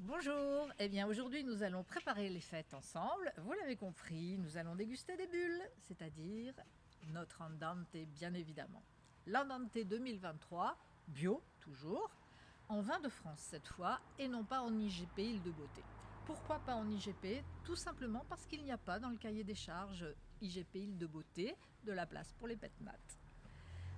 Bonjour, eh bien aujourd'hui nous allons préparer les fêtes ensemble. Vous l'avez compris, nous allons déguster des bulles, c'est-à-dire notre andante bien évidemment. L'andante 2023, bio toujours, en vin de France cette fois et non pas en IGP Île de Beauté. Pourquoi pas en IGP? Tout simplement parce qu'il n'y a pas dans le cahier des charges IGP Île de Beauté de la place pour les pétnates.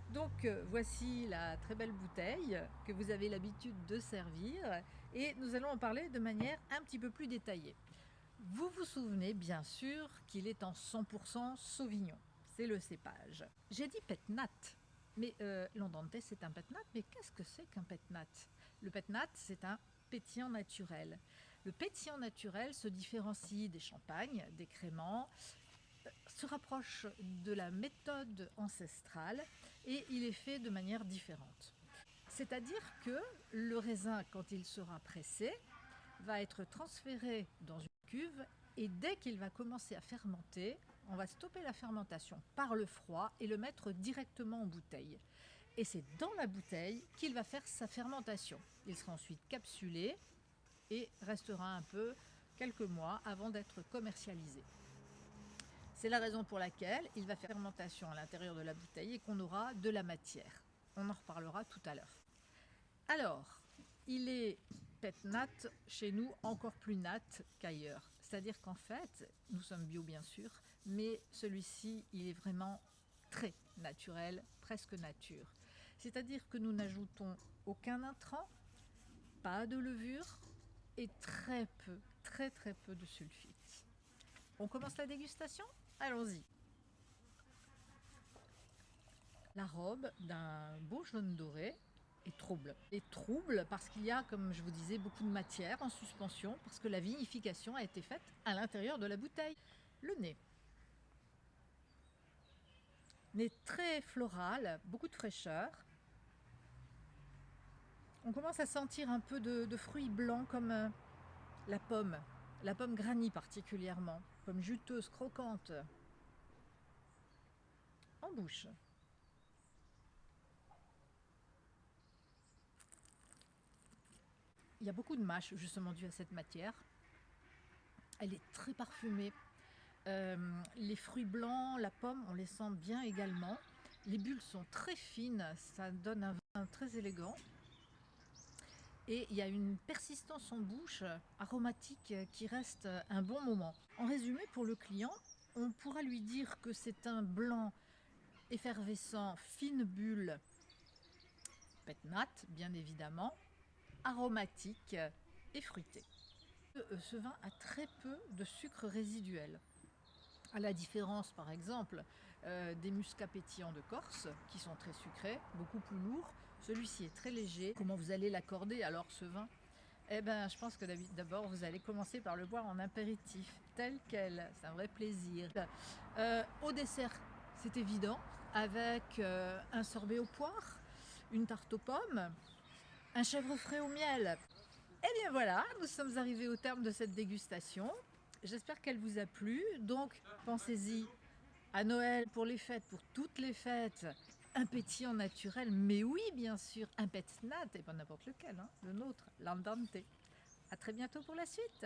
Donc voici la très belle bouteille que vous avez l'habitude de servir et nous allons en parler de manière un petit peu plus détaillée. Vous vous souvenez bien sûr qu'il est en 100% Sauvignon, c'est le cépage. J'ai dit pétnat, mais l'andante c'est un pétnat, mais qu'est-ce que c'est qu'un pétnat? Le pétnat c'est un pétillant naturel. Le pétillant naturel se différencie des champagnes, des créments, se rapproche de la méthode ancestrale et il est fait de manière différente. C'est-à-dire que le raisin, quand il sera pressé, va être transféré dans une cuve et dès qu'il va commencer à fermenter, on va stopper la fermentation par le froid et le mettre directement en bouteille. Et c'est dans la bouteille qu'il va faire sa fermentation. Il sera ensuite capsulé et restera un peu quelques mois avant d'être commercialisé. C'est la raison pour laquelle il va faire fermentation à l'intérieur de la bouteille et qu'on aura de la matière. On en reparlera tout à l'heure. Alors, il est pétnat chez nous encore plus nat qu'ailleurs. C'est-à-dire qu'en fait, nous sommes bio bien sûr, mais celui-ci, il est vraiment très naturel, presque nature. C'est-à-dire que nous n'ajoutons aucun intrant, pas de levure et très peu, très peu de sulfite. On commence la dégustation? Allons-y. La robe d'un beau jaune doré est trouble. Est trouble parce qu'il y a, comme je vous disais, beaucoup de matière en suspension, parce que la vinification a été faite à l'intérieur de la bouteille. Le nez. Nez très floral, beaucoup de fraîcheur. On commence à sentir un peu de fruits blancs comme la pomme granny particulièrement, pomme juteuse, croquante. En bouche. Il y a beaucoup de mâche justement dû à cette matière. Elle est très parfumée. Les fruits blancs, la pomme, on les sent bien également. Les bulles sont très fines, ça donne un vin très élégant. Et il y a une persistance en bouche aromatique qui reste un bon moment. En résumé, pour le client, on pourra lui dire que c'est un blanc effervescent, fine bulle, pétnat bien évidemment, aromatique et fruité. Ce vin a très peu de sucre résiduel. À la différence, par exemple, des muscats pétillants de Corse, qui sont très sucrés, beaucoup plus lourds. Celui-ci est très léger. Comment vous allez l'accorder alors, ce vin? Eh bien, je pense que d'abord, vous allez commencer par le boire en apéritif, tel quel. C'est un vrai plaisir. Au dessert, c'est évident, avec un sorbet aux poires, une tarte aux pommes, un chèvre frais au miel. Eh bien voilà, nous sommes arrivés au terme de cette dégustation. J'espère qu'elle vous a plu. Donc, pensez-y à Noël, pour les fêtes, pour toutes les fêtes. Un pétillant naturel, mais oui, bien sûr, un pétnat, et pas n'importe lequel, hein, le nôtre, l'andante. À très bientôt pour la suite.